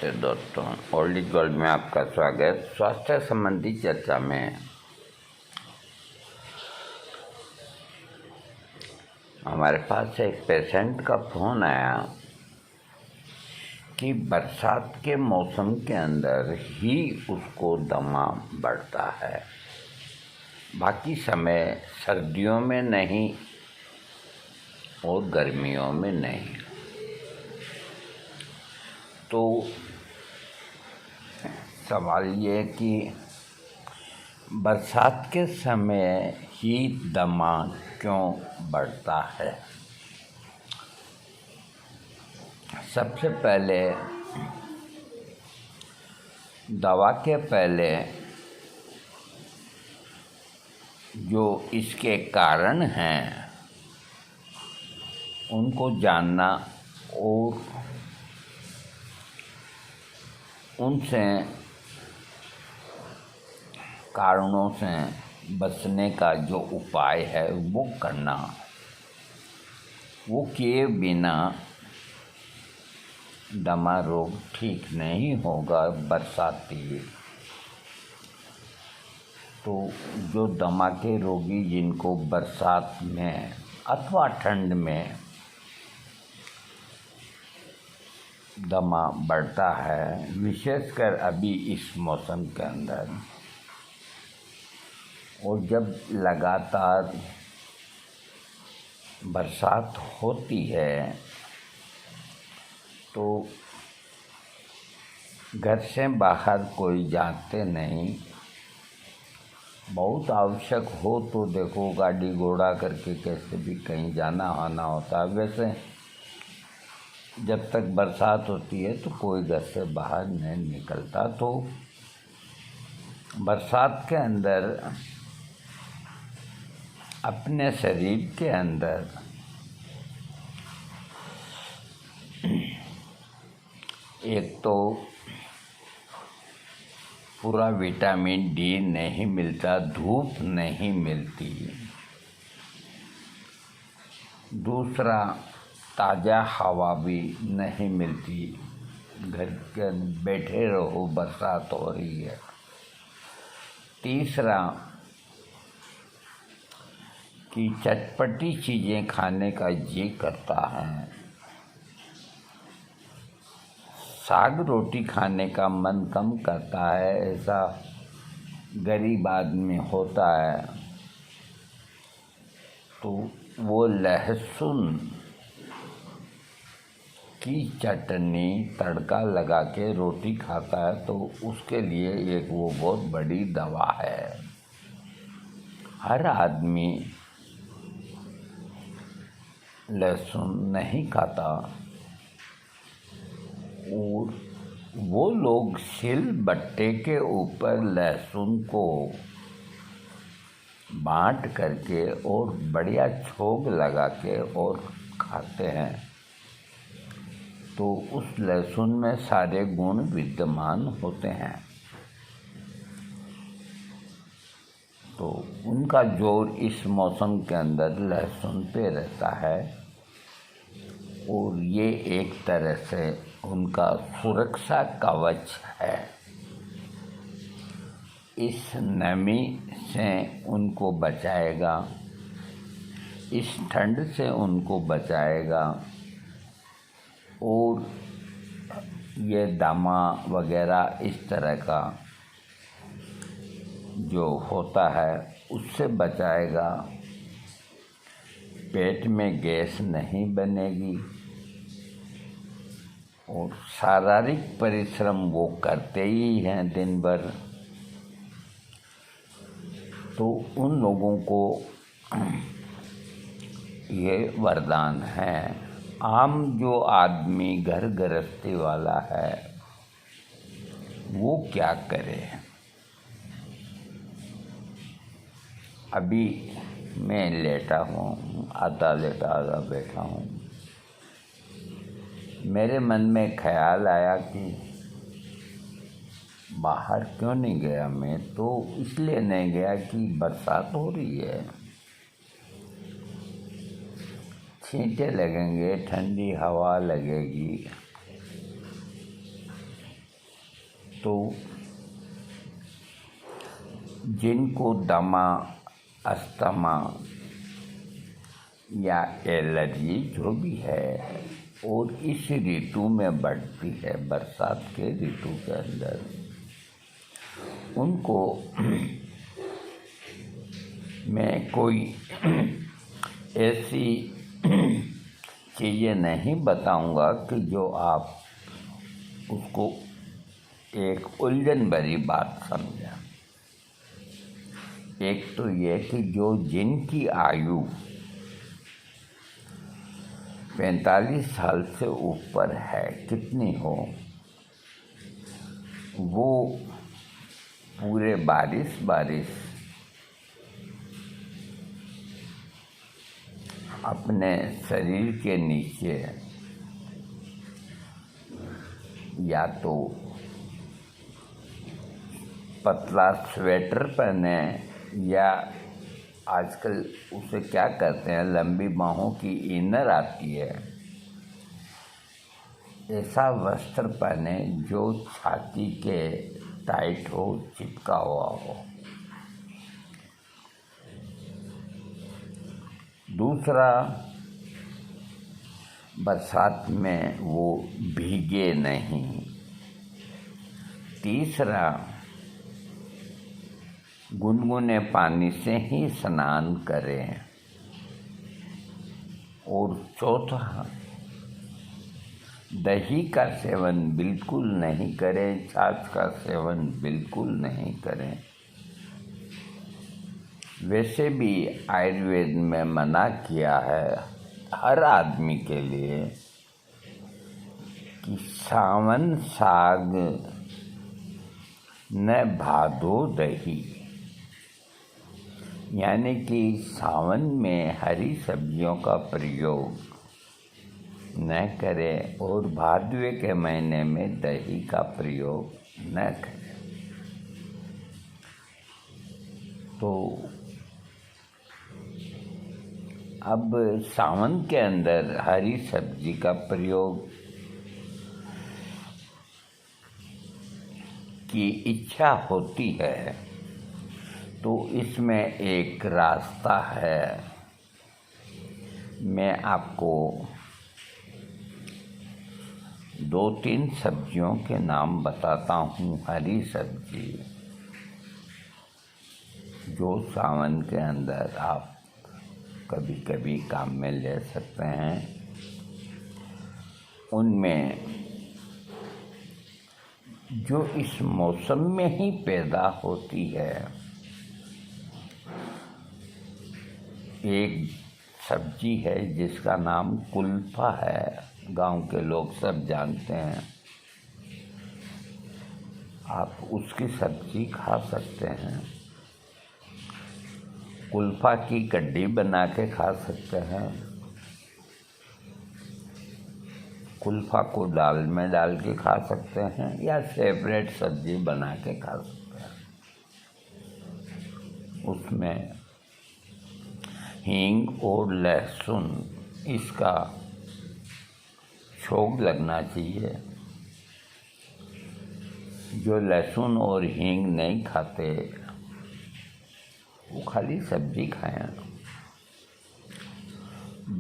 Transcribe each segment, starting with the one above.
नमस्ते दोस्तों, old is gold में आपका स्वागत। स्वास्थ्य संबंधी चर्चा में हमारे पास एक पेशेंट का फ़ोन आया कि बरसात के मौसम के अंदर ही उसको दमा बढ़ता है, बाकी समय सर्दियों में नहीं और गर्मियों में नहीं। तो सवाल ये कि बरसात के समय ही दमा क्यों बढ़ता है। सबसे पहले दवा के पहले जो इसके कारण हैं उनको जानना और उनसे कारणों से बचने का जो उपाय है वो करना, वो किए बिना दमा रोग ठीक नहीं होगा बरसाती। तो जो दमा के रोगी जिनको बरसात में अथवा ठंड में दमा बढ़ता है, विशेषकर अभी इस मौसम के अंदर, और जब लगातार बरसात होती है तो घर से बाहर कोई जाते नहीं। बहुत आवश्यक हो तो देखो गाड़ी घोड़ा करके कैसे भी कहीं जाना आना होता है। वैसे जब तक बरसात होती है तो कोई घर से बाहर नहीं निकलता। तो बरसात के अंदर अपने शरीर के अंदर एक तो पूरा विटामिन डी नहीं मिलता, धूप नहीं मिलती। दूसरा, ताज़ा हवा भी नहीं मिलती। घर के बैठे रहो, बरसात हो रही है। तीसरा कि चटपटी चीज़ें खाने का जी करता है, साग रोटी खाने का मन कम करता है, ऐसा गरीब आदमी होता है। तो वो लहसुन की चटनी तड़का लगा के रोटी खाता है, तो उसके लिए एक वो बहुत बड़ी दवा है। हर आदमी लहसुन नहीं खाता और वो लोग सिल बट्टे के ऊपर लहसुन को बांट करके और बढ़िया छोंक लगा के और खाते हैं। तो उस लहसुन में सारे गुण विद्यमान होते हैं। तो उनका जोर इस मौसम के अंदर लहसुन पे रहता है और ये एक तरह से उनका सुरक्षा कवच है। इस नमी से उनको बचाएगा, इस ठंड से उनको बचाएगा और ये दमा वगैरह इस तरह का जो होता है उससे बचाएगा। पेट में गैस नहीं बनेगी और शारीरिक परिश्रम वो करते ही हैं दिन भर। तो उन लोगों को ये वरदान है। आम जो आदमी घर गृहस्थी वाला है वो क्या करे। अभी मैं लेटा हूँ, आधा लेटा आधा बैठा हूँ। मेरे मन में ख्याल आया कि बाहर क्यों नहीं गया मैं। तो इसलिए नहीं गया कि बरसात हो रही है, छींटे लगेंगे, ठंडी हवा लगेगी, तो जिनको दमा, अस्थमा या एलर्जी जो भी है और इस ऋतु में बढ़ती है, बरसात के ऋतु के अंदर, उनको मैं कोई ऐसी चीज़ें नहीं बताऊंगा कि जो आप उसको एक उलझन भरी बात समझें। एक तो ये कि जो जिनकी आयु 45 साल से ऊपर है, कितनी हो, वो पूरे बारिश अपने शरीर के नीचे या तो पतला स्वेटर पहने या आजकल उसे क्या कहते हैं, लंबी बाहों की इनर आती है, ऐसा वस्त्र पहने जो छाती के टाइट हो, चिपका हुआ हो। दूसरा, बरसात में वो भीगे नहीं। तीसरा, गुनगुने पानी से ही स्नान करें। और चौथा, दही का सेवन बिल्कुल नहीं करें, छाछ का सेवन बिल्कुल नहीं करें। वैसे भी आयुर्वेद में मना किया है हर आदमी के लिए कि सावन साग न भादो दही, यानी कि सावन में हरी सब्जियों का प्रयोग न करें और भादवे के महीने में दही का प्रयोग न करें। तो अब सावन के अंदर हरी सब्जी का प्रयोग की इच्छा होती है, तो इसमें एक रास्ता है। मैं आपको 2-3 सब्जियों के नाम बताता हूँ, हरी सब्जी जो सावन के अंदर आप कभी कभी काम में ले सकते हैं। उनमें जो इस मौसम में ही पैदा होती है, एक सब्जी है जिसका नाम कुल्फा है, गांव के लोग सब जानते हैं। आप उसकी सब्जी खा सकते हैं, कुल्फा की कड्डी बना के खा सकते हैं, कुल्फा को दाल में डाल के खा सकते हैं या सेपरेट सब्जी बना के खा सकते हैं। उसमें हींग और लहसुन इसका छोंक लगना चाहिए। जो लहसुन और हींग नहीं खाते वो खाली सब्जी खाएं।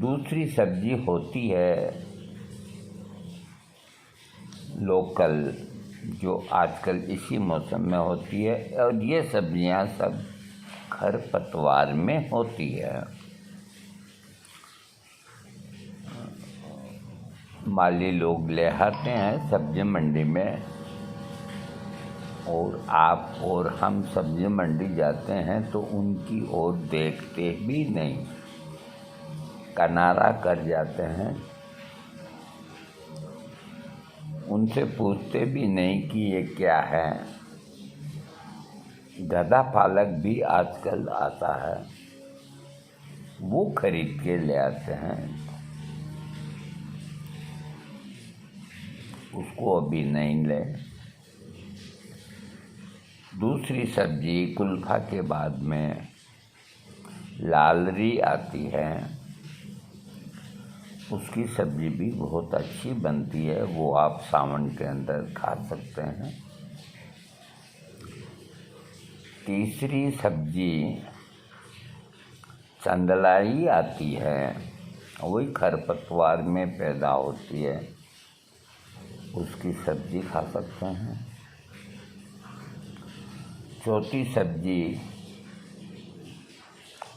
दूसरी सब्जी होती है लोकल, जो आजकल इसी मौसम में होती है, और ये सब्जियां सब खरपतवार में होती है। माली लोग ले आते हैं सब्जी मंडी में, और आप और हम सब्जी मंडी जाते हैं तो उनकी ओर देखते भी नहीं, किनारा कर जाते हैं, उनसे पूछते भी नहीं कि ये क्या है। गधा पालक भी आजकल आता है, वो खरीद के ले आते हैं, उसको अभी नहीं ले। दूसरी सब्जी कुल्फा के बाद में लालरी आती है, उसकी सब्जी भी बहुत अच्छी बनती है, वो आप सावन के अंदर खा सकते हैं। तीसरी सब्जी चंदलाई आती है, वही खरपतवार में पैदा होती है, उसकी सब्जी खा सकते हैं। चौथी सब्जी,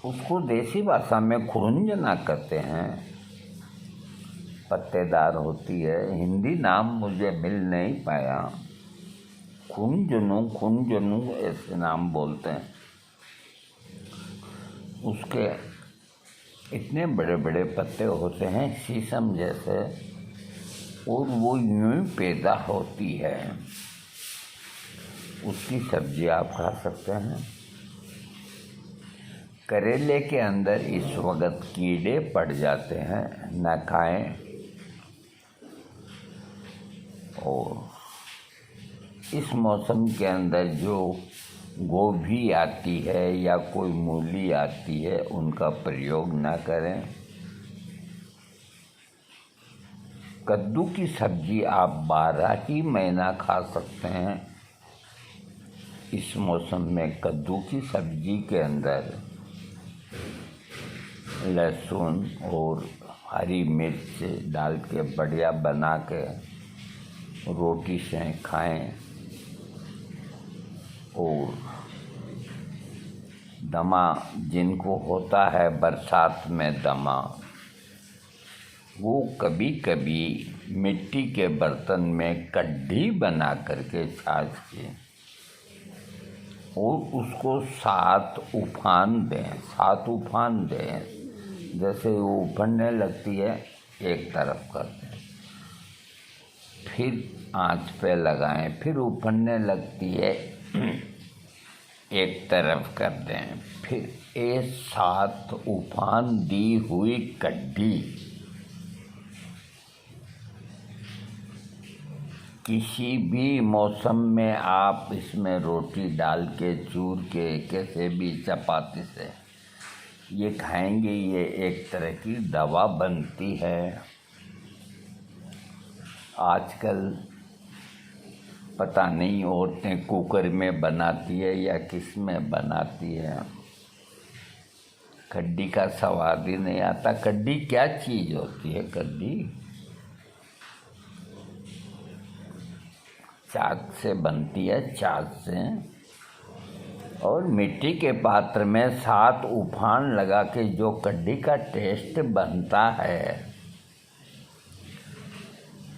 उसको देसी भाषा में खुरुंजना कहते हैं, पत्तेदार होती है, हिंदी नाम मुझे मिल नहीं पाया, खुंजनू ऐसे नाम बोलते हैं। उसके इतने बड़े बड़े पत्ते होते हैं शीशम जैसे, और वो यूं ही पैदा होती है, उसकी सब्जी आप खा सकते हैं। करेले के अंदर इस वक्त कीड़े पड़ जाते हैं, न खाएं। और इस मौसम के अंदर जो गोभी आती है या कोई मूली आती है, उनका प्रयोग न करें। कद्दू की सब्जी आप 12 ही महीना खा सकते हैं। इस मौसम में कद्दू की सब्जी के अंदर लहसुन और हरी मिर्च डाल के बढ़िया बना के रोटी से खाएं। और दमा जिनको होता है बरसात में दमा, वो कभी कभी मिट्टी के बर्तन में कड्ढी बना करके छाछ के, और उसको 7 उफान दें। जैसे वो उफनने लगती है, एक तरफ कर दें, फिर आंच पे लगाएं, फिर उफनने लगती है, एक तरफ कर दें, फिर 7 उफान दी हुई कड्ढी किसी भी मौसम में आप इसमें रोटी डाल के चूर के कैसे भी चपाती से ये खाएंगे, ये एक तरह की दवा बनती है। आजकल पता नहीं औरतें कुकर में बनाती है या किस में बनाती है, कड्डी का स्वाद ही नहीं आता। कड्डी क्या चीज़ होती है? कड्डी चाक से बनती है, चाक से, और मिट्टी के पात्र में 7 उफान लगा के जो कड्डी का टेस्ट बनता है,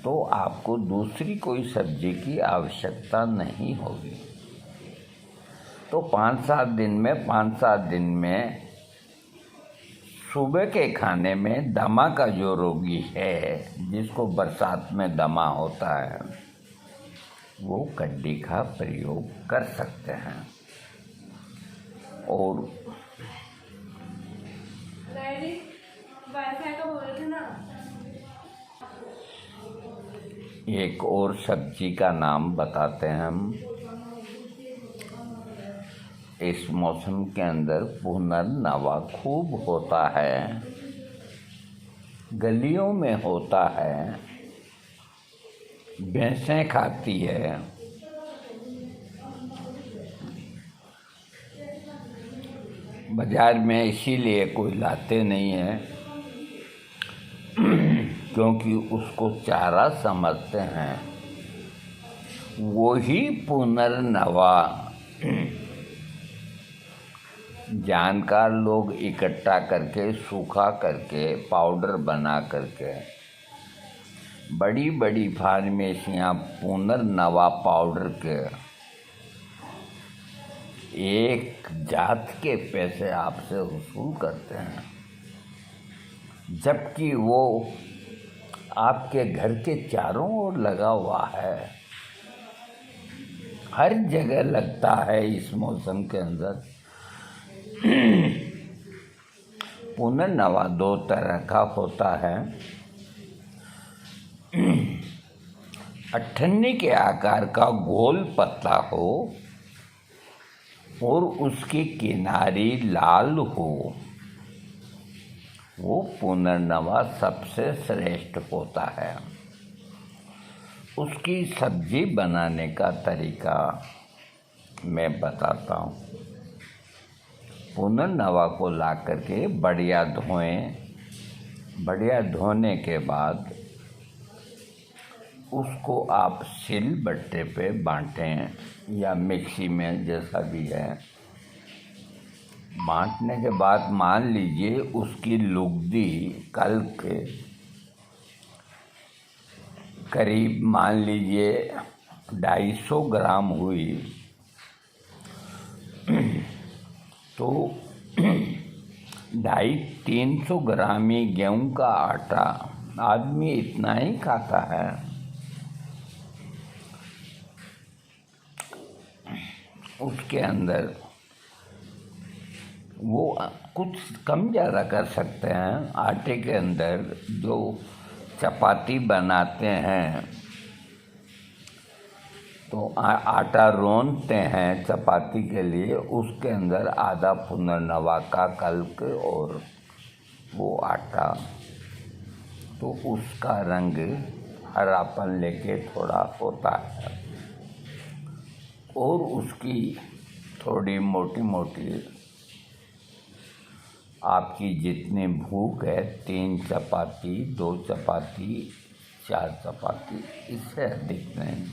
तो आपको दूसरी कोई सब्जी की आवश्यकता नहीं होगी। तो 5-7 दिन में सुबह के खाने में दमा का जो रोगी है, जिसको बरसात में दमा होता है, वो कड्डी का प्रयोग कर सकते हैं। और एक और सब्जी का नाम बताते हैं हम। इस मौसम के अंदर पुनर्नवा खूब होता है, गलियों में होता है, भैंसें खाती है। बाजार में इसीलिए कोई लाते नहीं है क्योंकि उसको चारा समझते हैं। वही पुनर्नवा जानकार लोग इकट्ठा करके, सूखा करके, पाउडर बना करके, बड़ी बड़ी फार्मेसियाँ पुनर्नवा पाउडर के एक जात के पैसे आपसे वसूल करते हैं, जबकि वो आपके घर के चारों ओर लगा हुआ है, हर जगह लगता है। इस मौसम के अंदर पुनर्नवा 2 तरह का होता है। अठन्नी के आकार का गोल पत्ता हो और उसकी किनारी लाल हो, वो पुनर्नवा सबसे श्रेष्ठ होता है। उसकी सब्जी बनाने का तरीका मैं बताता हूँ। पुनर्नवा को ला करके बढ़िया धोएं। बढ़िया धोने के बाद उसको आप सिलबट्टे पे बांटें या मिक्सी में, जैसा भी है। बांटने के बाद मान लीजिए उसकी लुगदी कल के करीब मान लीजिए 250 ग्राम हुई, तो 250-300 ग्राम ही गेहूं का आटा, आदमी इतना ही खाता है। उसके अंदर वो कुछ कम ज़्यादा कर सकते हैं। आटे के अंदर जो चपाती बनाते हैं तो आटा रोनते हैं चपाती के लिए, उसके अंदर आधा पुनर्नवा का कल्क और वो आटा, तो उसका रंग हरापन लेके थोड़ा होता है। और उसकी थोड़ी मोटी मोटी, आपकी जितनी भूख है, 3 चपाती, 2 चपाती, 4 चपाती, इससे अधिक नहीं,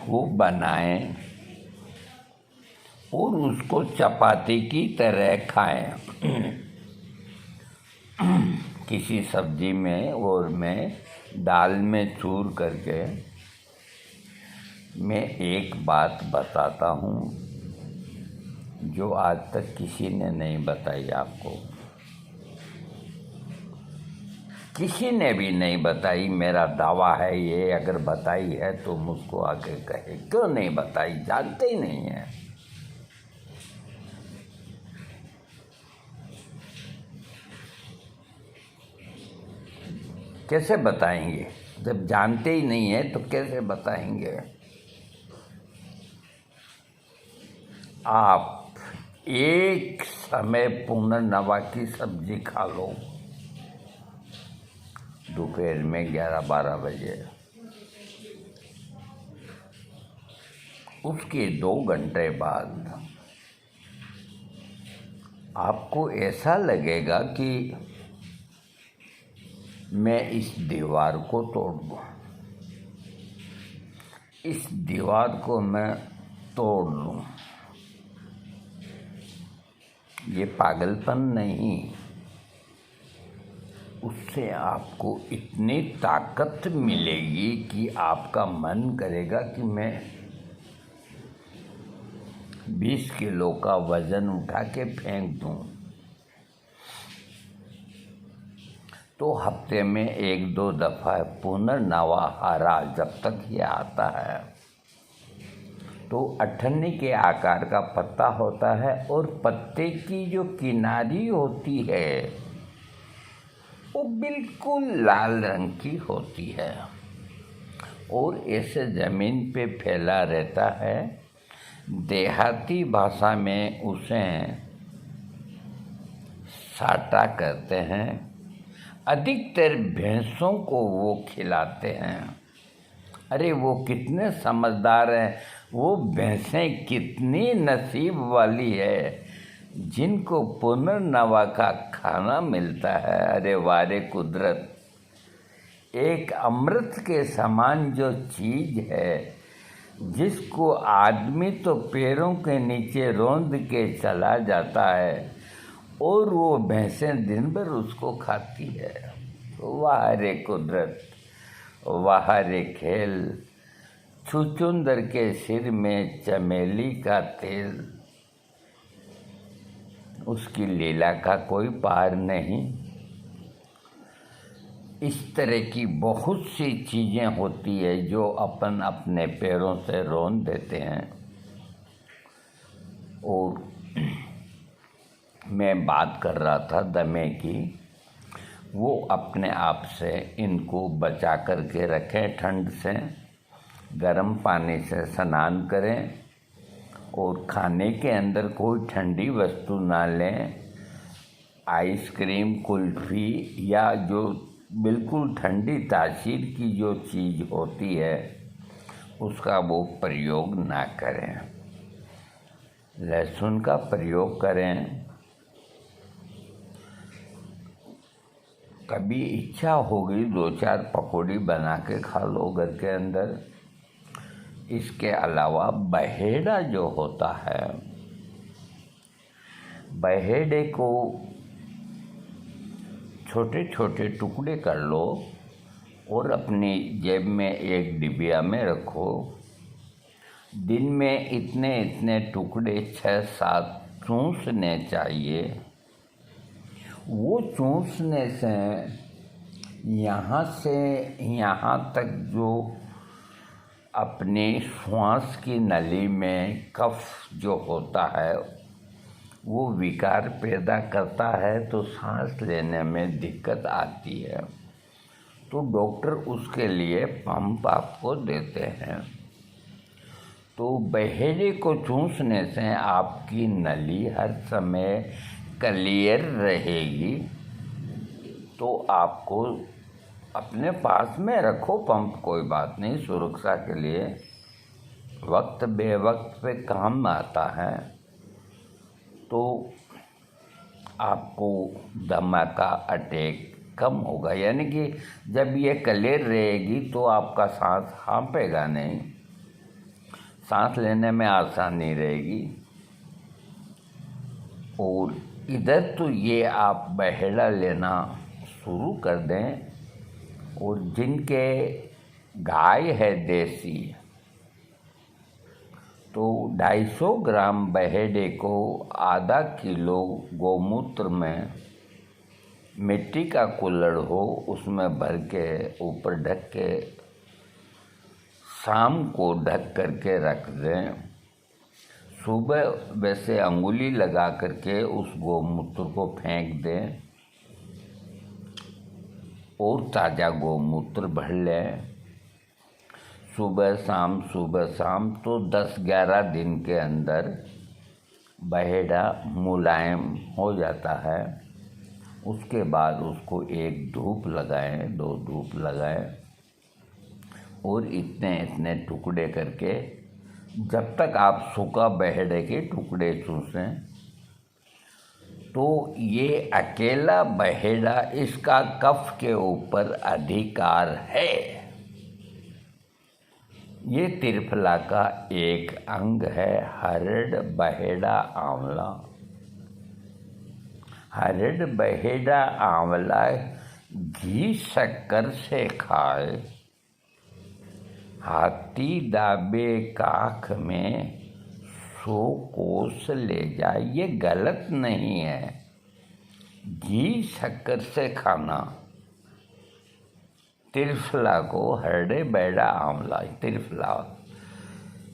वो बनाएं और उसको चपाती की तरह खाएं। किसी सब्जी में और मैं दाल में चूर करके। मैं एक बात बताता हूँ जो आज तक किसी ने नहीं बताई आपको, किसी ने भी नहीं बताई। मेरा दावा है ये, अगर बताई है तो मुझको आके कहे, क्यों नहीं बताई, जानते ही नहीं है। कैसे बताएंगे जब जानते ही नहीं है, तो कैसे बताएंगे। आप एक समय पुनर्नवा की सब्जी खा लो, दोपहर में 11-12 बजे। उसके 2 घंटे बाद आपको ऐसा लगेगा कि मैं इस दीवार को तोड़ दूँ, इस दीवार को मैं तोड़ लूँ। ये पागलपन नहीं, उससे आपको इतनी ताकत मिलेगी कि आपका मन करेगा कि मैं 20 किलो का वजन उठा के फेंक दूं। तो हफ्ते में 1-2 दफ़ा पुनर्नवा हरा जब तक ये आता है, तो अठन्नी के आकार का पत्ता होता है और पत्ते की जो किनारी होती है वो बिल्कुल लाल रंग की होती है और ऐसे ज़मीन पे फैला रहता है। देहाती भाषा में उसे साटा कहते हैं। अधिकतर भैंसों को वो खिलाते हैं। अरे वो कितने समझदार हैं, वो भैंसें कितनी नसीब वाली है जिनको पुनर्नवा का खाना मिलता है। अरे वारे कुदरत, एक अमृत के समान जो चीज़ है जिसको आदमी तो पैरों के नीचे रौंद के चला जाता है और वो भैंसें दिन भर उसको खाती है। वाह रे कुदरत, वाह रे खेल, छुचुंदर के सिर में चमेली का तेल, उसकी लीला का कोई पार नहीं। इस तरह की बहुत सी चीज़ें होती है जो अपन अपने पैरों से रौंद देते हैं। और मैं बात कर रहा था दमे की, वो अपने आप से इनको बचा कर के रखें, ठंड से गर्म पानी से स्नान करें और खाने के अंदर कोई ठंडी वस्तु ना लें। आइसक्रीम, कुल्फ़ी या जो बिल्कुल ठंडी तासीर की जो चीज़ होती है उसका वो प्रयोग ना करें। लहसुन का प्रयोग करें। कभी इच्छा होगी 2-4 पकौड़ी बना के खा लो घर के अंदर। इसके अलावा बहेड़ा जो होता है, बहेड़े को छोटे छोटे टुकड़े कर लो और अपनी जेब में एक डिबिया में रखो। दिन में इतने इतने टुकड़े 6-7 चूसने चाहिए। वो चूसने से यहाँ तक जो अपनी श्वास की नली में कफ जो होता है वो विकार पैदा करता है, तो सांस लेने में दिक्कत आती है। तो डॉक्टर उसके लिए पंप आपको देते हैं। तो बहेड़े को चूसने से आपकी नली हर समय क्लियर रहेगी। तो आपको अपने पास में रखो पंप, कोई बात नहीं, सुरक्षा के लिए वक्त बेवक्त पे काम आता है। तो आपको दमा का अटैक कम होगा, यानी कि जब ये क्लियर रहेगी तो आपका सांस हाँपेगा नहीं, सांस लेने में आसानी रहेगी। और इधर तो ये आप बहेड़ा लेना शुरू कर दें। और जिनके गाय है देसी, तो 250 ग्राम बहेड़े को आधा किलो गौमूत्र में मिट्टी का कुल्हड़ हो उसमें भर के ऊपर ढक के शाम को ढक करके रख दें। सुबह वैसे अंगुली लगा करके उस गौमूत्र को फेंक दें और ताज़ा गौमूत्र भर लें। सुबह शाम तो 10-11 दिन के अंदर बहेड़ा मुलायम हो जाता है। उसके बाद उसको 1 धूप लगाएं, 2 धूप लगाएं और इतने इतने टुकड़े करके जब तक आप सूखा बहेड़े के टुकड़े चूसें। तो ये अकेला बहेड़ा, इसका कफ के ऊपर अधिकार है। ये त्रिफला का एक अंग है, हरड़ बहेड़ा आंवला। हरड़ बहेड़ा आंवला घी शक्कर से खाए, हाथी दाबे काख में 100 कोस ले जाए। ये गलत नहीं है, घी शक्कर से खाना। त्रिफला को हरड़े बहेड़ा आंवला, त्रिफला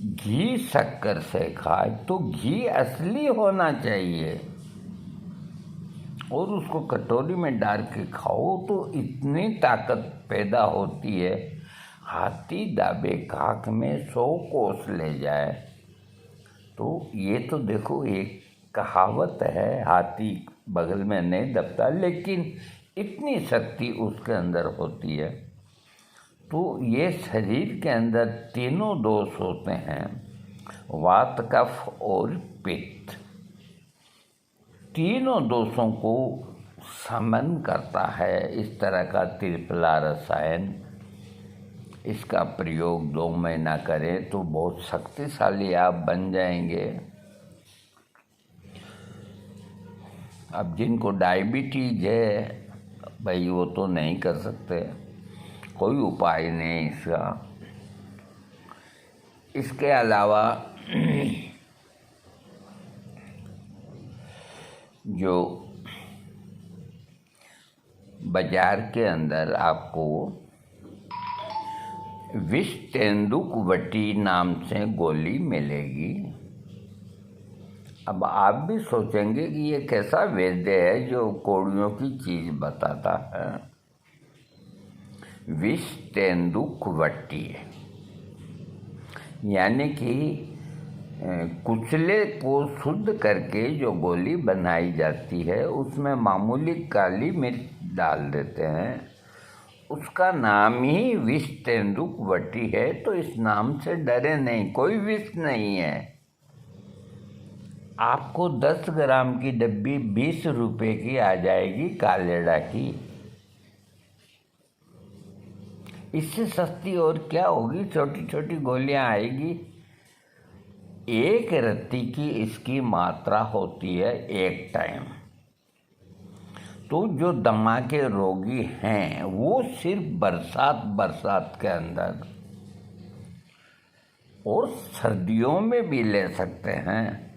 घी शक्कर से खाए तो घी असली होना चाहिए और उसको कटोरी में डाल के खाओ तो इतनी ताकत पैदा होती है। हाथी दाबे काख में 100 कोस ले जाए। तो ये तो देखो एक कहावत है, हाथी बगल में नहीं दबता, लेकिन इतनी शक्ति उसके अंदर होती है। तो ये शरीर के अंदर तीनों दोष होते हैं, वात, कफ और पित्त। तीनों दोषों को शमन करता है इस तरह का त्रिफला रसायन। इसका प्रयोग 2 महीना करें तो बहुत शक्तिशाली आप बन जाएंगे। अब जिनको डायबिटीज है भाई वो तो नहीं कर सकते, कोई उपाय नहीं इसका। इसके अलावा जो बाजार के अंदर आपको विष तेंदुकवटी नाम से गोली मिलेगी। अब आप भी सोचेंगे कि ये कैसा वैद्य है जो कौड़ियों की चीज बताता है। विष तेंदुकवटी यानी कि कुचले को शुद्ध करके जो गोली बनाई जाती है उसमें मामूली काली मिर्च डाल देते हैं उसका नाम ही विष तेंदुक वटी है, तो इस नाम से डरे नहीं, कोई विष नहीं है। आपको 10 ग्राम की डब्बी 20 रुपए की आ जाएगी कालेडा की। इससे सस्ती और क्या होगी, छोटी छोटी गोलियां आएगी। एक रत्ती की इसकी मात्रा होती है एक टाइम। तो जो दमा के रोगी हैं वो सिर्फ बरसात के अंदर और सर्दियों में भी ले सकते हैं।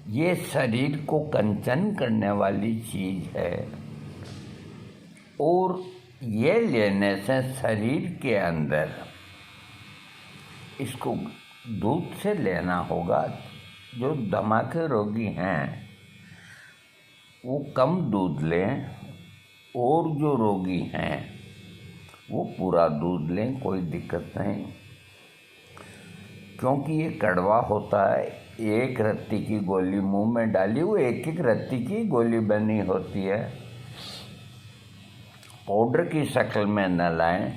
ये शरीर को कंचन करने वाली चीज है और ये लेने से शरीर के अंदर इसको दूध से लेना होगा। जो दमा के रोगी हैं वो कम दूध लें और जो रोगी हैं वो पूरा दूध लें, कोई दिक्कत नहीं, क्योंकि ये कड़वा होता है। एक रत्ती की गोली मुंह में डाली, वो एक एक रत्ती की गोली बनी होती है। पाउडर की शक्ल में न लाएं।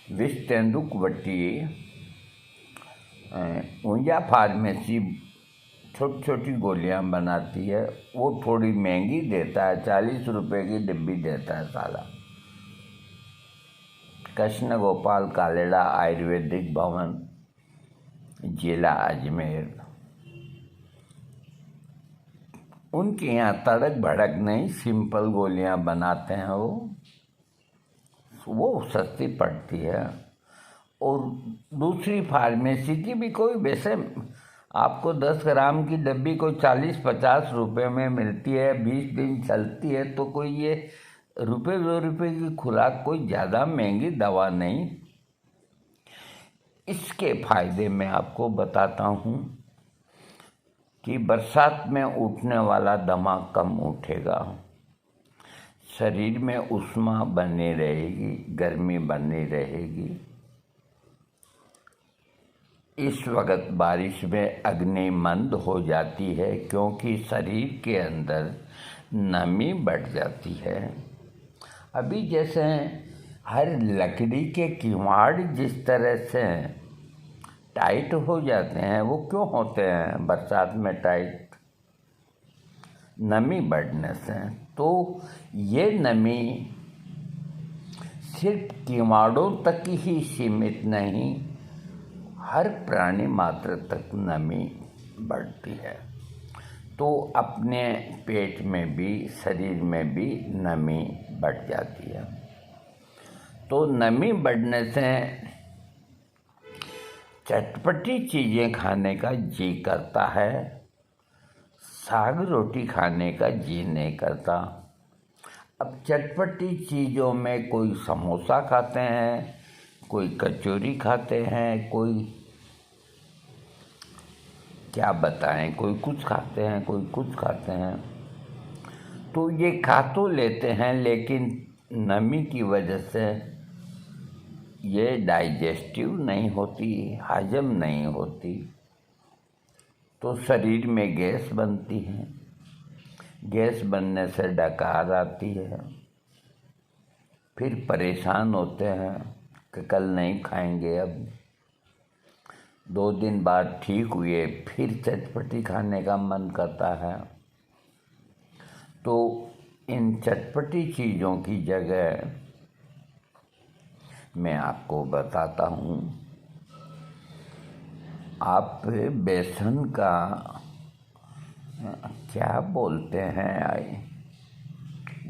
विष तेंदुक वटी ऊंजा फार्मेसी छोटी छोटी गोलियां बनाती है, वो थोड़ी महंगी देता है, 40 रुपए की डिब्बी देता है साला। कृष्ण गोपाल कालेडा आयुर्वेदिक भवन, जिला अजमेर। उनके यहाँ तड़क भड़क नहीं, सिंपल गोलियां बनाते हैं वो सस्ती पड़ती है। और दूसरी फार्मेसी की भी कोई, वैसे आपको 10 ग्राम की डब्बी को 40-50 रुपए में मिलती है, 20 दिन चलती है, तो कोई ये रुपये 2 रुपये की खुराक कोई ज़्यादा महंगी दवा नहीं। इसके फायदे मैं आपको बताता हूँ कि बरसात में उठने वाला दमा कम उठेगा, शरीर में उष्मा बनी रहेगी, गर्मी बनी रहेगी। इस वक्त बारिश में अग्नि मंद हो जाती है क्योंकि शरीर के अंदर नमी बढ़ जाती है। अभी जैसे हर लकड़ी के किवाड़ जिस तरह से टाइट हो जाते हैं, वो क्यों होते हैं बरसात में टाइट? नमी बढ़ने से। तो ये नमी सिर्फ किवाड़ों तक ही सीमित नहीं, हर प्राणी मात्र तक नमी बढ़ती है। तो अपने पेट में भी, शरीर में भी नमी बढ़ जाती है। तो नमी बढ़ने से चटपटी चीज़ें खाने का जी करता है, साग रोटी खाने का जी नहीं करता। अब चटपटी चीज़ों में कोई समोसा खाते हैं, कोई कचौरी खाते हैं, कोई क्या बताएं, कोई कुछ खाते हैं, कोई कुछ खाते हैं। तो ये खा तो लेते हैं, लेकिन नमी की वजह से ये डाइजेस्टिव नहीं होती, हजम नहीं होती, तो शरीर में गैस बनती है। गैस बनने से डकार आती है, फिर परेशान होते हैं कि कल नहीं खाएंगे। अब 2 दिन बाद ठीक हुए, फिर चटपटी खाने का मन करता है। तो इन चटपटी चीज़ों की जगह मैं आपको बताता हूँ, आप बेसन का क्या बोलते हैं,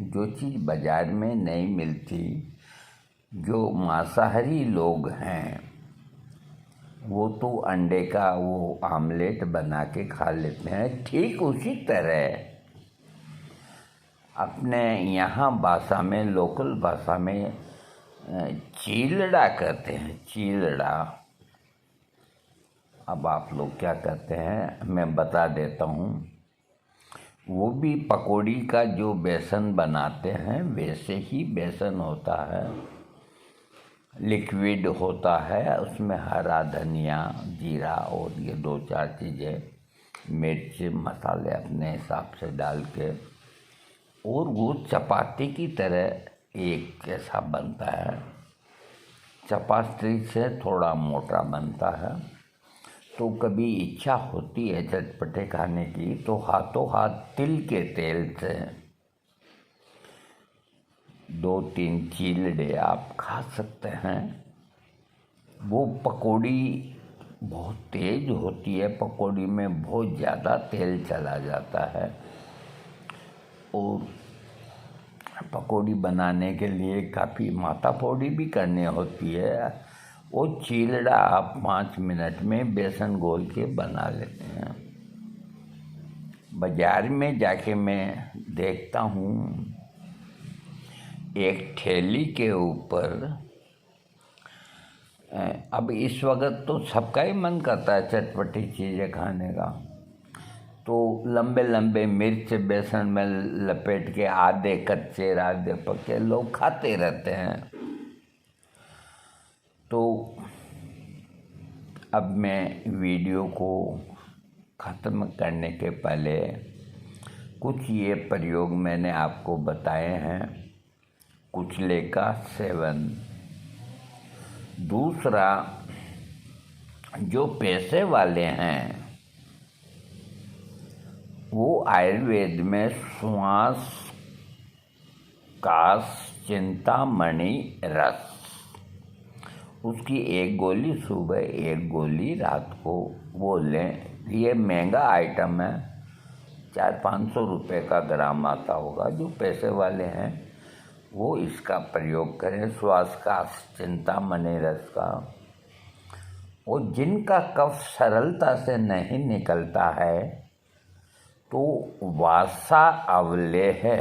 जो चीज़ बाज़ार में नहीं मिलती, जो मांसाहारी लोग हैं वो तो अंडे का वो आमलेट बना के खा लेते हैं। ठीक उसी तरह अपने यहाँ भाषा में, लोकल भाषा में चीलड़ा कहते हैं, चीलड़ा। अब आप लोग क्या कहते हैं मैं बता देता हूँ। वो भी पकौड़ी का जो बेसन बनाते हैं वैसे ही बेसन होता है, लिक्विड होता है, उसमें हरा धनिया, जीरा और ये 2-4 चीज़ें, मिर्च मसाले अपने हिसाब से डाल के और वो चपाती की तरह एक जैसा बनता है, चपाती से थोड़ा मोटा बनता है। तो कभी इच्छा होती है चटपटे खाने की तो हाथों हाथ तिल के तेल से 2-3 चीलड़े आप खा सकते हैं। वो पकौड़ी बहुत तेज होती है, पकौड़ी में बहुत ज़्यादा तेल चला जाता है और पकौड़ी बनाने के लिए काफ़ी माथापौड़ी भी करनी होती है। वो चीलड़ा आप 5 मिनट में बेसन घोल के बना लेते हैं। बाज़ार में जाके मैं देखता हूँ एक ठेली के ऊपर, अब इस वक्त तो सबका ही मन करता है चटपटी चीज़ें खाने का, तो लंबे लंबे मिर्च बेसन में लपेट के आधे कच्चे आधे पके लोग खाते रहते हैं। तो अब मैं वीडियो को ख़त्म करने के पहले कुछ ये प्रयोग मैंने आपको बताए हैं। कुचले का सेवन। दूसरा, जो पैसे वाले हैं वो आयुर्वेद में श्वास कास चिंतामणि रस, उसकी 1 गोली सुबह 1 गोली रात को वो लें। ये महंगा आइटम है, 400-500 रुपये का ग्राम आता होगा। जो पैसे वाले हैं वो इसका प्रयोग करें, श्वास कास चिंतामणि रस का। और जिनका कफ सरलता से नहीं निकलता है तो वासा अवले है,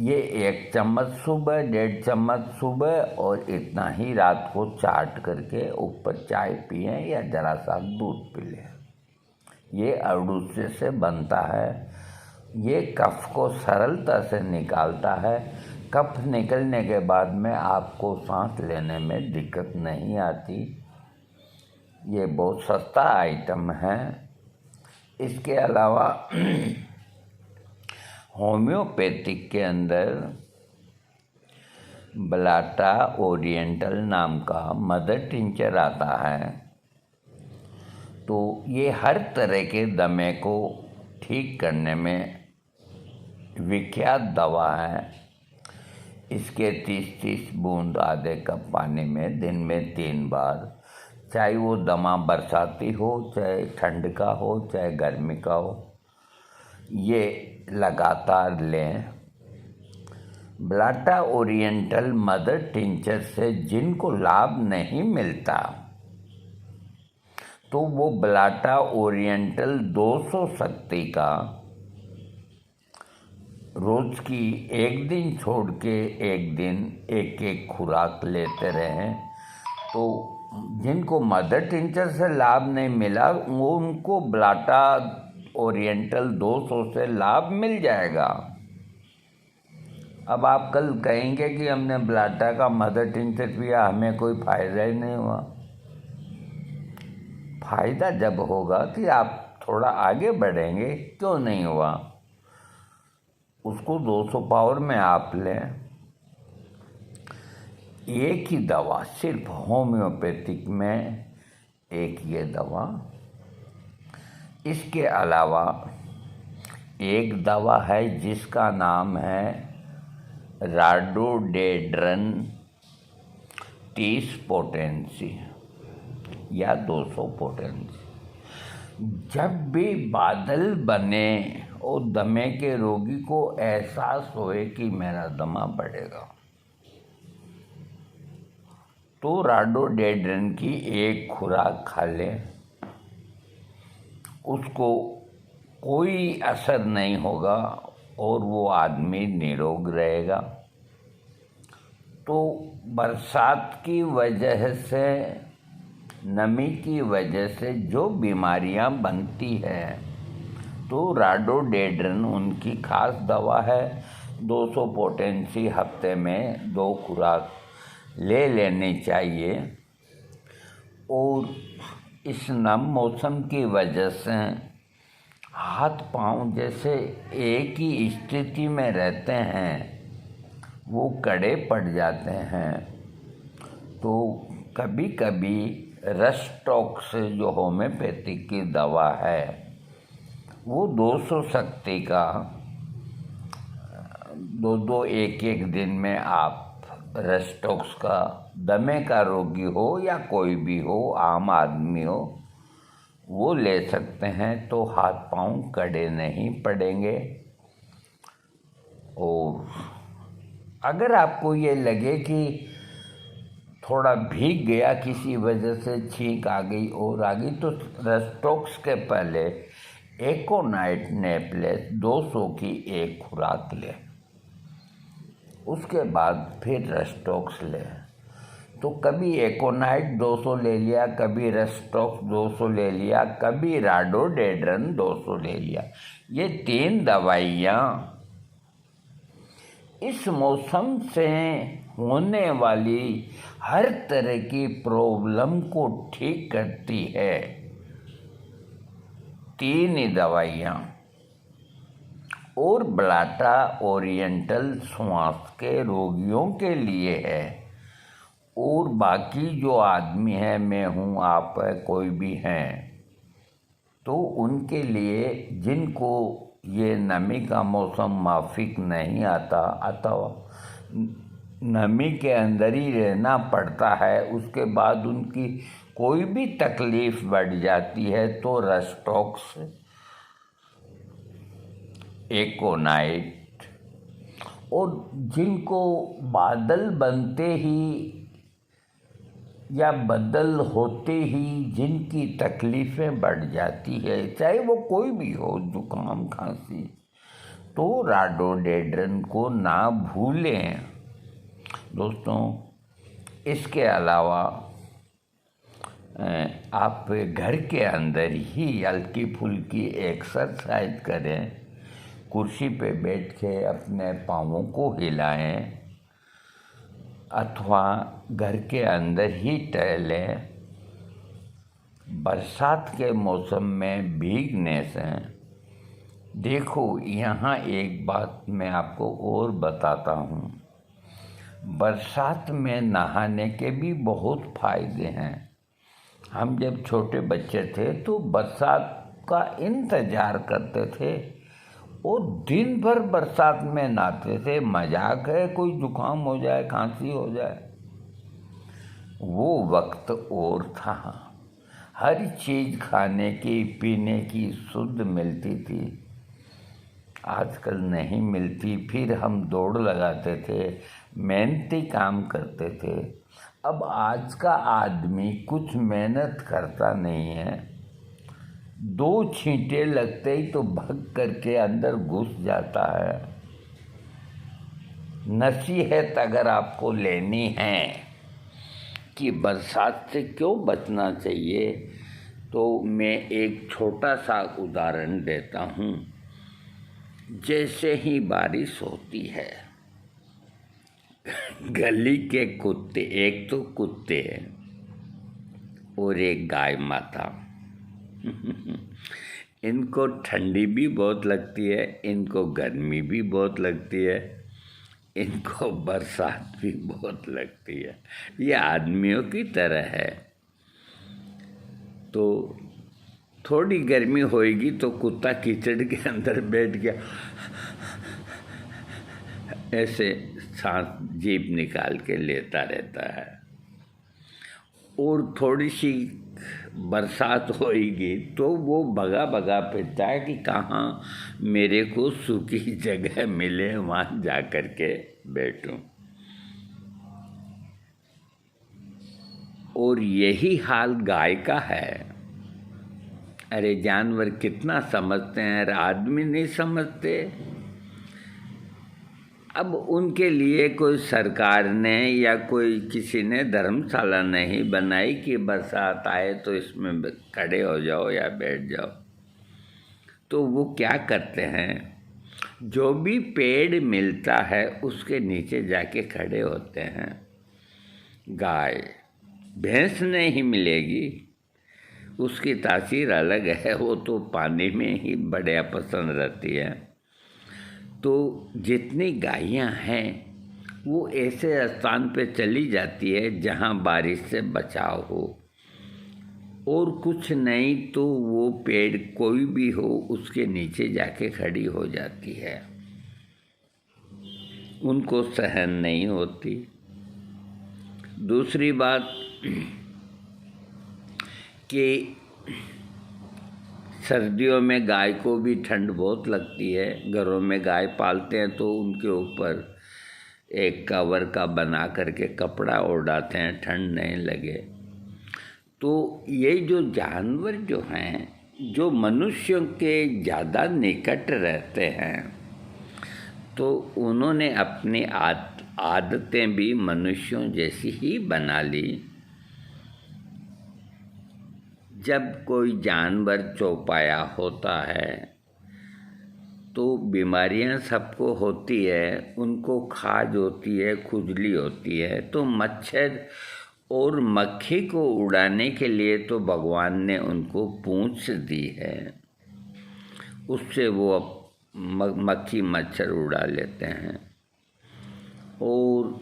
ये 1 चम्मच सुबह 1.5 चम्मच सुबह और इतना ही रात को चाट करके ऊपर चाय पिए या जरा सा दूध पी लें। ये अरडूसे से बनता है, ये कफ को सरलता से निकालता है। कफ निकलने के बाद में आपको सांस लेने में दिक्कत नहीं आती। ये बहुत सस्ता आइटम है। इसके अलावा होम्योपैथिक के अंदर ब्लाटा ओरिएंटल नाम का मदर टिंचर आता है। तो ये हर तरह के दमे को ठीक करने में विख्यात दवा है। इसके 30-30 बूंद आधे कप पानी में दिन में 3 बार, चाहे वो दमा बरसाती हो, चाहे ठंड का हो, चाहे गर्मी का हो, ये लगातार लें। ब्लाटा ओरिएंटल मदर टिंचर से जिनको लाभ नहीं मिलता तो वो ब्लाटा ओरिएंटल 200 शक्ति का रोज की 1 दिन छोड़ के 1 दिन 1-1 खुराक लेते रहें। तो जिनको मदर टिंचर से लाभ नहीं मिला वो उनको ब्लाटा ओरिएंटल 200 से लाभ मिल जाएगा। अब आप कल कहेंगे कि हमने ब्लाटा का मदर टिंचर पिया, हमें कोई फ़ायदा ही नहीं हुआ। फ़ायदा जब होगा कि आप थोड़ा आगे बढ़ेंगे, क्यों नहीं हुआ। उसको 200 पावर में आप लें। एक ही दवा, सिर्फ होम्योपैथिक में एक ये दवा। इसके अलावा एक दवा है जिसका नाम है राडोडेड्रन 30 पोटेंसी या 200 पोटेंसी। जब भी बादल बने और दमे के रोगी को एहसास होए कि मेरा दमा बढ़ेगा तो राडोडेड्रन की 1 खुराक खा लें। उसको कोई असर नहीं होगा और वो आदमी निरोग रहेगा। तो बरसात की वजह से, नमी की वजह से जो बीमारियां बनती हैं तो राडोडेड्रन उनकी खास दवा है। 200 पोटेंसी हफ्ते में 2 खुराक ले लेनी चाहिए। और इस नम मौसम की वजह से हाथ पांव जैसे एक ही स्थिति में रहते हैं, वो कड़े पड़ जाते हैं। तो कभी कभी रस्टॉक्स जो होम्योपैथिक की दवा है, वो 200 शक्ति का दो एक एक दिन में आप रस्टॉक्स का, दमे का रोगी हो या कोई भी हो, आम आदमी हो, वो ले सकते हैं। तो हाथ पांव कड़े नहीं पड़ेंगे। और अगर आपको ये लगे कि थोड़ा भीग गया, किसी वजह से छींक आ गई और आ गई, तो रस्टॉक्स के पहले एकोनाइट नेपलेस 200 की एक खुराक लें, उसके बाद फिर रस्टॉक्स लें। तो कभी एकोनाइट 200 ले लिया, कभी रस्टॉक्स 200 ले लिया, कभी राडोडेड्रन 200 ले लिया। ये 3 दवाइयाँ इस मौसम से होने वाली हर तरह की प्रॉब्लम को ठीक करती है। 3 ही दवाइयाँ। और ब्लाटा ओरिएंटल श्वास के रोगियों के लिए है, और बाकी जो आदमी है, मैं हूँ, आप है, कोई भी हैं, तो उनके लिए जिनको ये नमी का मौसम माफिक नहीं आता, नमी के अंदर ही रहना पड़ता है, उसके बाद उनकी कोई भी तकलीफ बढ़ जाती है, तो रस्टॉक्स, एकोनाइट, और जिनको बादल बनते ही या बदल होते ही जिनकी तकलीफ़ें बढ़ जाती है, चाहे वो कोई भी हो, जुकाम खांसी, तो राडोडेड्रन को ना भूलें दोस्तों। इसके अलावा आप घर के अंदर ही हल्की फुल्की एक्सरसाइज करें, कुर्सी पे बैठ के अपने पाँवों को हिलाएं, अथवा घर के अंदर ही टहलें। बरसात के मौसम में भीगने से, देखो यहाँ एक बात मैं आपको और बताता हूँ, बरसात में नहाने के भी बहुत फायदे हैं। हम जब छोटे बच्चे थे तो बरसात का इंतज़ार करते थे और दिन भर बरसात में नहाते थे। मजाक है कोई जुकाम हो जाए, खांसी हो जाए, वो वक्त और था। हर चीज़ खाने की पीने की शुद्ध मिलती थी, आजकल नहीं मिलती। फिर हम दौड़ लगाते थे, मेहनती काम करते थे। अब आज का आदमी कुछ मेहनत करता नहीं है, 2 छींटे लगते ही तो भाग करके अंदर घुस जाता है। नसीहत अगर आपको लेनी है कि बरसात से क्यों बचना चाहिए, तो मैं एक छोटा सा उदाहरण देता हूँ। जैसे ही बारिश होती है, गली के कुत्ते, एक तो कुत्ते हैं और एक गाय माता, इनको ठंडी भी बहुत लगती है, इनको गर्मी भी बहुत लगती है, इनको बरसात भी बहुत लगती है। ये आदमियों की तरह है। तो थोड़ी गर्मी होएगी तो कुत्ता कीचड़ के अंदर बैठ गया, ऐसे सांस जीभ निकाल के लेता रहता है। और थोड़ी सी बरसात होएगी तो वो भगा भगा फिरता है कि कहाँ मेरे को सूखी जगह मिले, वहाँ जा कर के बैठूं। और यही हाल गाय का है। अरे जानवर कितना समझते हैं, आदमी नहीं समझते। अब उनके लिए कोई सरकार ने या कोई किसी ने धर्मशाला नहीं बनाई कि बरसात आए तो इसमें खड़े हो जाओ या बैठ जाओ। तो वो क्या करते हैं, जो भी पेड़ मिलता है उसके नीचे जाके खड़े होते हैं। गाय भैंस नहीं मिलेगी, उसकी तासीर अलग है, वो तो पानी में ही बढ़िया पसंद रहती है। तो जितनी गायें हैं वो ऐसे स्थान पे चली जाती है जहाँ बारिश से बचाव हो, और कुछ नहीं तो वो पेड़ कोई भी हो उसके नीचे जाके खड़ी हो जाती है, उनको सहन नहीं होती। दूसरी बात कि सर्दियों में गाय को भी ठंड बहुत लगती है। घरों में गाय पालते हैं तो उनके ऊपर एक कवर का बना करके कपड़ा ओढ़ाते हैं, ठंड नहीं लगे। तो ये जो जानवर जो हैं, जो मनुष्यों के ज़्यादा निकट रहते हैं, तो उन्होंने अपनी आदतें भी मनुष्यों जैसी ही बना ली। जब कोई जानवर चौपाया होता है तो बीमारियां सबको होती है, उनको खाज होती है, खुजली होती है। तो मच्छर और मक्खी को उड़ाने के लिए तो भगवान ने उनको पूंछ दी है, उससे वो मक्खी मच्छर उड़ा लेते हैं। और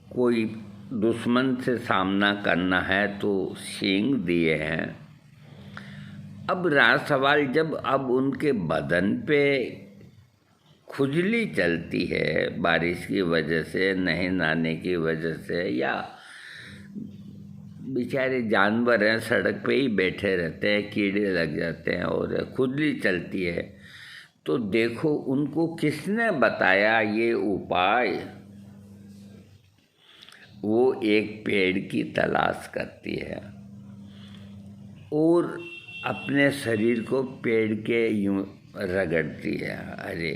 कोई दुश्मन से सामना करना है तो सींग दिए हैं। अब रहा सवाल, जब अब उनके बदन पे खुजली चलती है बारिश की वजह से, नहीं नहाने की वजह से, या बेचारे जानवर हैं सड़क पे ही बैठे रहते हैं, कीड़े लग जाते हैं और खुजली चलती है, तो देखो उनको किसने बताया ये उपाय? वो एक पेड़ की तलाश करती है और अपने शरीर को पेड़ के यूं रगड़ती है। अरे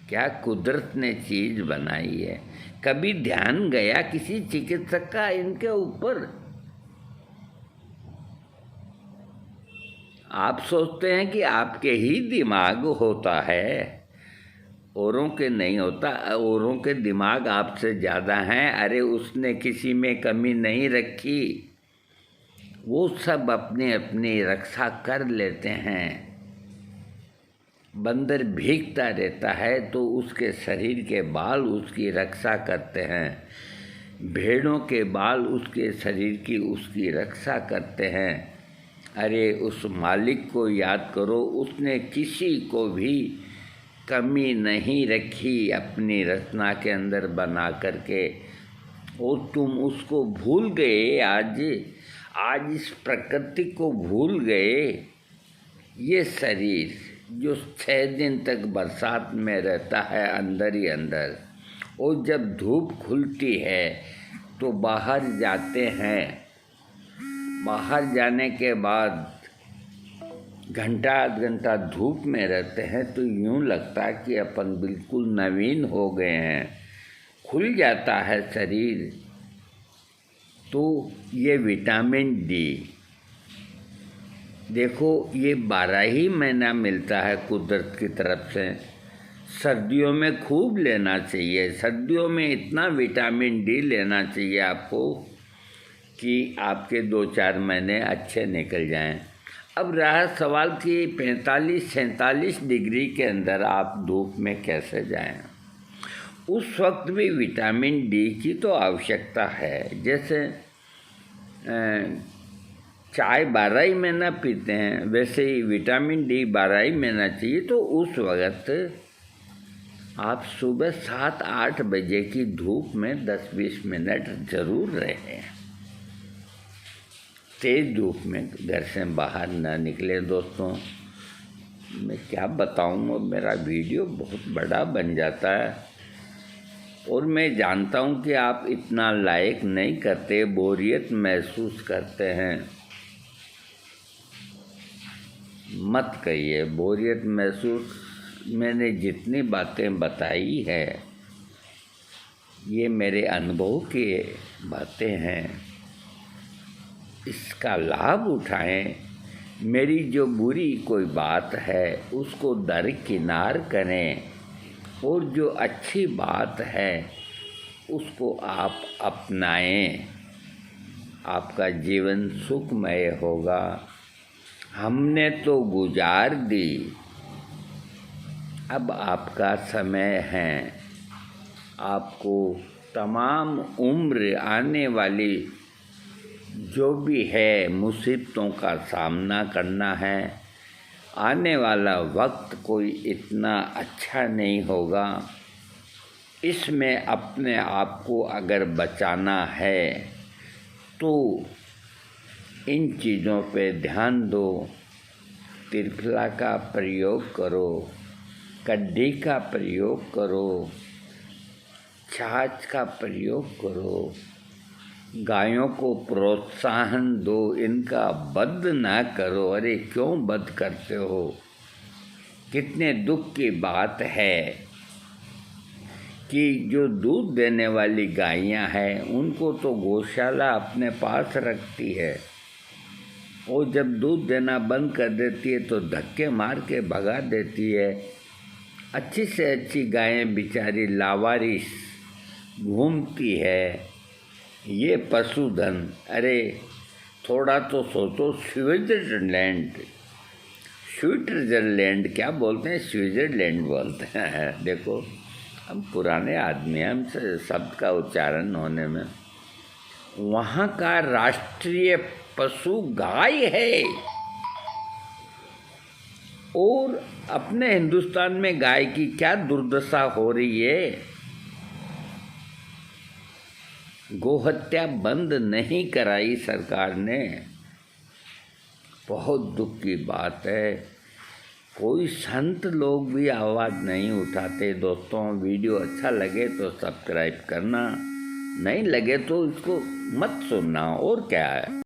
क्या कुदरत ने चीज़ बनाई है! कभी ध्यान गया किसी चिकित्सक का इनके ऊपर? आप सोचते हैं कि आपके ही दिमाग होता है, औरों के नहीं होता। औरों के दिमाग आपसे ज़्यादा हैं। अरे उसने किसी में कमी नहीं रखी, वो सब अपनी अपनी रक्षा कर लेते हैं। बंदर भीगता रहता है तो उसके शरीर के बाल उसकी रक्षा करते हैं, भेड़ों के बाल उसके शरीर की उसकी रक्षा करते हैं। अरे उस मालिक को याद करो, उसने किसी को भी कमी नहीं रखी अपनी रचना के अंदर बना करके, और तुम उसको भूल गए। आज इस प्रकृति को भूल गए। ये शरीर जो 6 दिन तक बरसात में रहता है अंदर ही अंदर, और जब धूप खुलती है तो बाहर जाते हैं। बाहर जाने के बाद घंटा आध घंटा धूप में रहते हैं तो यूँ लगता है कि अपन बिल्कुल नवीन हो गए हैं, खुल जाता है शरीर। तो ये विटामिन डी देखो, ये 12 ही महीना मिलता है कुदरत की तरफ से। सर्दियों में खूब लेना चाहिए। सर्दियों में इतना विटामिन डी लेना चाहिए आपको कि आपके 2-4 महीने अच्छे निकल जाएं। अब रहा सवाल कि 45-47 डिग्री के अंदर आप धूप में कैसे जाएं। उस वक्त भी विटामिन डी की तो आवश्यकता है। जैसे चाय 12 ही महीना पीते हैं, वैसे ही विटामिन डी 12 ही महीना चाहिए। तो उस वक्त आप सुबह 7-8 बजे की धूप में 10-20 मिनट ज़रूर रहें। तेज़ धूप में घर से बाहर ना निकले। दोस्तों मैं क्या बताऊँ, मेरा वीडियो बहुत बड़ा बन जाता है और मैं जानता हूँ कि आप इतना लाइक नहीं करते, बोरियत महसूस करते हैं। मत कहिए बोरियत महसूस। मैंने जितनी बातें बताई है ये मेरे अनुभव की बातें हैं, इसका लाभ उठाएं। मेरी जो बुरी कोई बात है उसको दरकिनार करें और जो अच्छी बात है उसको आप अपनाएं। आपका जीवन सुखमय होगा। हमने तो गुजार दी, अब आपका समय है। आपको तमाम उम्र आने वाली जो भी है मुसीबतों का सामना करना है। आने वाला वक्त कोई इतना अच्छा नहीं होगा। इसमें अपने आप को अगर बचाना है तो इन चीज़ों पे ध्यान दो। त्रिफला का प्रयोग करो, कड्डी का प्रयोग करो, छाछ का प्रयोग करो, गायों को प्रोत्साहन दो, इनका वध ना करो। अरे क्यों वध करते हो? कितने दुख की बात है कि जो दूध देने वाली गायें हैं उनको तो गौशाला अपने पास रखती है, और जब दूध देना बंद कर देती है तो धक्के मार के भगा देती है। अच्छी से अच्छी गायें बेचारी लावारिस घूमती है। ये पशुधन, अरे थोड़ा तो सोचो। स्विट्ज़रलैंड क्या बोलते हैं? स्विट्ज़रलैंड बोलते हैं। देखो हम पुराने आदमी हैं, हमसे शब्द का उच्चारण होने में। वहाँ का राष्ट्रीय पशु गाय है, और अपने हिंदुस्तान में गाय की क्या दुर्दशा हो रही है। गोहत्या बंद नहीं कराई सरकार ने। बहुत दुख की बात है। कोई संत लोग भी आवाज़ नहीं उठाते। दोस्तों, वीडियो अच्छा लगे तो सब्सक्राइब करना, नहीं लगे तो इसको मत सुनना। और क्या है।